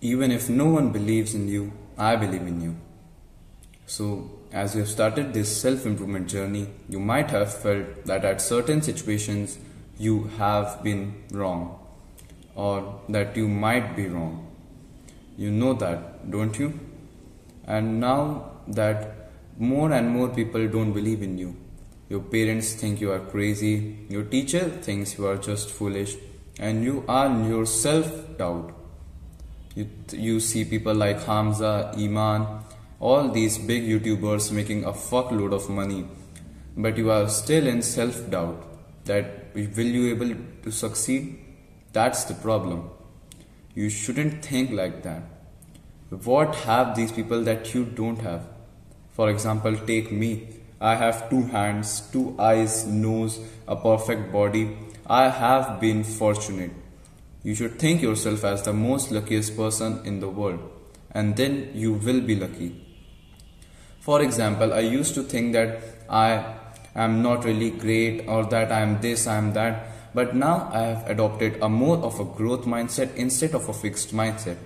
Even if no one believes in you, I believe in you. So, as you have started this self improvement journey, you might have felt that at certain situations you have been wrong or that you might be wrong. You know that, don't you? And now that more and more people don't believe in you, your parents think you are crazy, your teacher thinks you are just foolish, and you are in your self doubt. You see people like Hamza, Iman, all these big YouTubers making a fuckload of money, but you are still in self doubt that will you able to succeed? That's the problem. You shouldn't think like that. What have these people that you don't have? For example, take me. I have two hands, two eyes, nose, a perfect body. I have been fortunate. You should think yourself as the most luckiest person in the world, and then you will be lucky. For example, I used to think that I am not really great or that I am this, I am that, but now I have adopted a more of a growth mindset instead of a fixed mindset.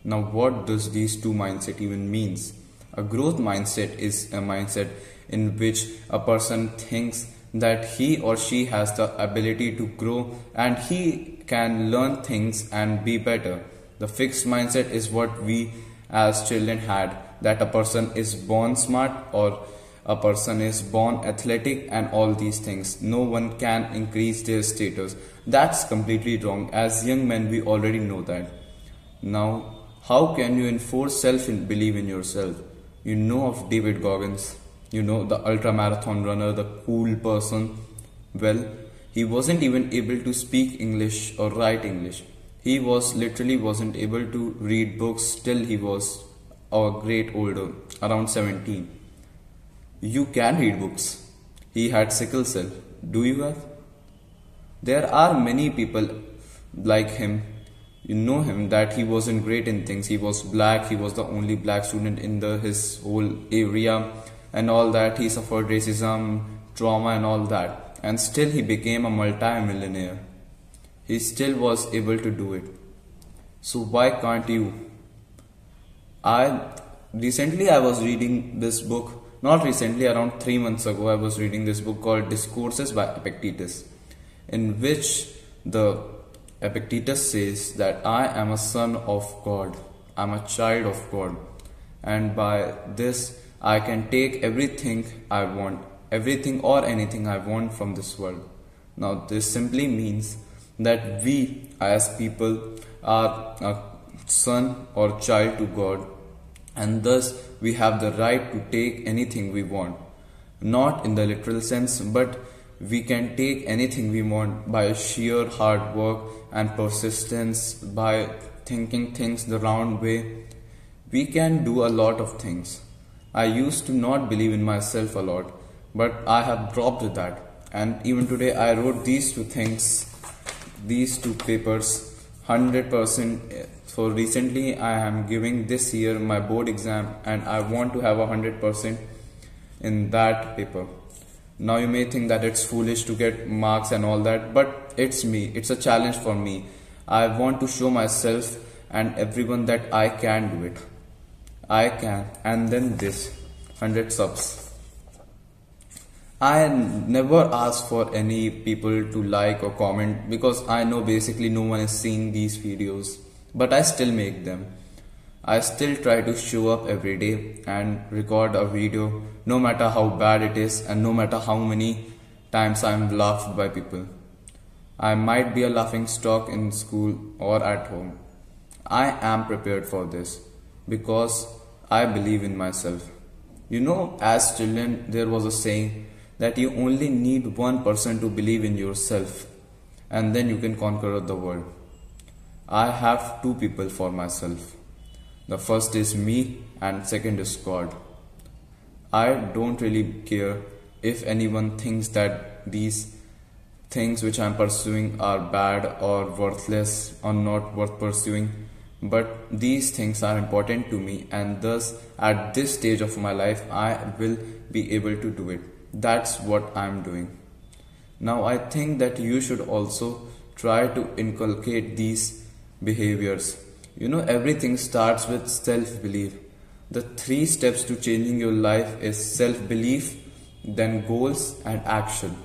Now, what does these two mindset even means? A growth mindset is a mindset in which a person thinks that he or she has the ability to grow and he can learn things and be better. The fixed mindset is what we as children had, that a person is born smart or a person is born athletic and all these things. No one can increase their status. That's completely wrong. As young men, we already know that. Now, how can you enforce self-belief in yourself? You know of David Goggins, you know, the ultra marathon runner, the cool person. Well, he wasn't even able to speak English or write English. He was literally wasn't able to read books till he was a great older, around 17. You can read books. He had sickle cell. Do you have? There are many people like him. You know him that he wasn't great in things. He was black. He was the only black student in his whole area and all that. He suffered racism, trauma and all that. And still he became a multi-millionaire. He still was able to do it. So why can't you? Recently I was reading this book. Not recently, around 3 months ago, I was reading this book called Discourses by Epictetus, in which the Epictetus says that I am a son of God, I am a child of God, and by this I can take everything I want, everything or anything I want from this world. Now this simply means that we as people are a son or child to God, and thus we have the right to take anything we want. Not in the literal sense, but we can take anything we want by sheer hard work and persistence, by thinking things the round way. We can do a lot of things. I used to not believe in myself a lot, but I have dropped that. And even today I wrote these two things, these two papers, 100%. So recently I am giving this year my board exam and I want to have 100% in that paper. Now you may think that it's foolish to get marks and all that, but it's me. It's a challenge for me. I want to show myself and everyone that I can do it. I can. And then this 100 subs. I never ask for any people to like or comment because I know basically no one is seeing these videos, but I still make them. I still try to show up every day and record a video, no matter how bad it is and no matter how many times I'm laughed by people. I might be a laughing stock in school or at home. I am prepared for this because I believe in myself. You know, as children, there was a saying that you only need one person to believe in yourself and then you can conquer the world. I have two people for myself. The first is me and second is God. I don't really care if anyone thinks that these things which I'm pursuing are bad or worthless or not worth pursuing, but these things are important to me, and thus at this stage of my life I will be able to do it. That's what I'm doing. Now I think that you should also try to inculcate these behaviors Everything starts with self-belief. The three steps to changing your life is self-belief, then goals and action.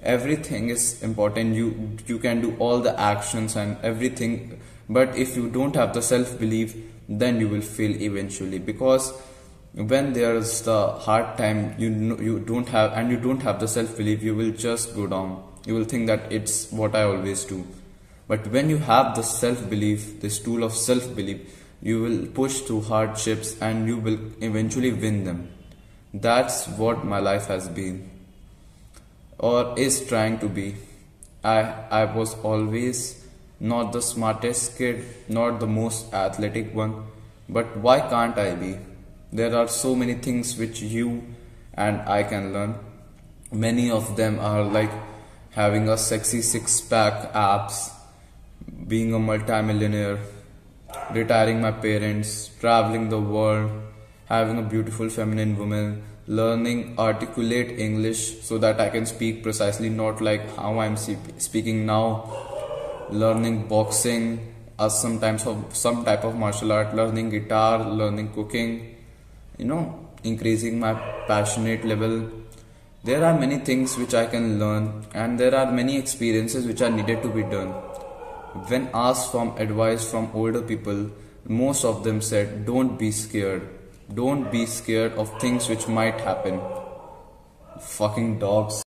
Everything is important. You can do all the actions and everything, but if you don't have the self-belief, then you will fail eventually, because when there's the hard time, you don't have the self-belief, you will just go down. You will think that it's what I always do. But when you have the self-belief, this tool of self-belief, you will push through hardships and you will eventually win them. That's what my life has been, or is trying to be. I was always not the smartest kid, not the most athletic one, but why can't I be? There are so many things which you and I can learn. Many of them are like having a sexy six-pack abs, being a multimillionaire, retiring my parents, traveling the world, having a beautiful feminine woman, learning articulate English so that I can speak precisely, not like how I'm speaking now, learning boxing as some type of martial art, learning guitar, learning cooking, increasing my passionate level. There are many things which I can learn, and there are many experiences which are needed to be done. When asked from advice from older people, most of them said, don't be scared. Don't be scared of things which might happen. Fucking dogs.